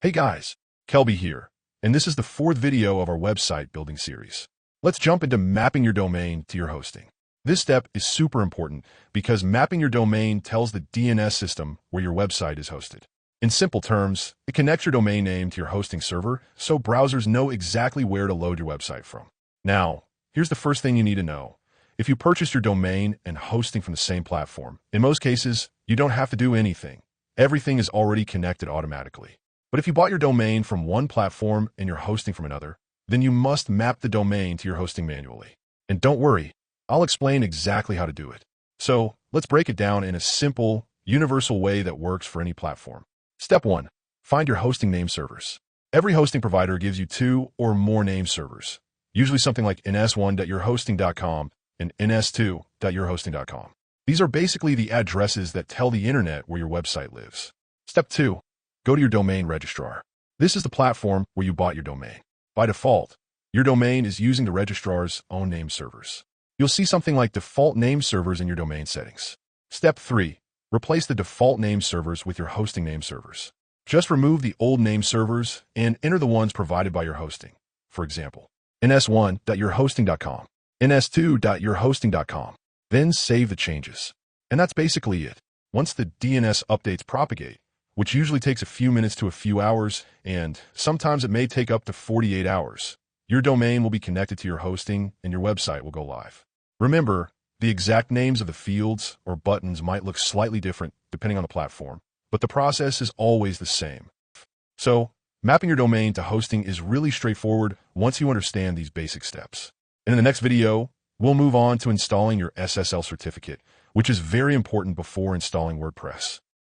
Hey guys, Kelby here, and this is the fourth video of our website building series. Let's jump into mapping your domain to your hosting. This step is super important because mapping your domain tells the DNS system where your website is hosted. In simple terms, it connects your domain name to your hosting server so browsers know exactly where to load your website from. Now, here's the first thing you need to know. If you purchase your domain and hosting from the same platform, in most cases, you don't have to do anything. Everything is already connected automatically. But if you bought your domain from one platform and you're hosting from another, then you must map the domain to your hosting manually. And don't worry, I'll explain exactly how to do it. So let's break it down in a simple, universal way that works for any platform. Step 1. Find your hosting name servers. Every hosting provider gives you 2 or more name servers, usually something like ns1.yourhosting.com and ns2.yourhosting.com. These are basically the addresses that tell the internet where your website lives. Step 2. Go to your domain registrar. This is the platform where you bought your domain. By default, your domain is using the registrar's own name servers. You'll see something like default name servers in your domain settings. Step 3. Replace the default name servers with your hosting name servers. Just remove the old name servers and enter the ones provided by your hosting. For example, ns1.yourhosting.com, ns2.yourhosting.com. Then save the changes. And that's basically it. Once the DNS updates propagate, which usually takes a few minutes to a few hours, and sometimes it may take up to 48 hours, your domain will be connected to your hosting and your website will go live. Remember, the exact names of the fields or buttons might look slightly different depending on the platform, but the process is always the same. So, mapping your domain to hosting is really straightforward once you understand these basic steps. And in the next video, we'll move on to installing your SSL certificate, which is very important before installing WordPress.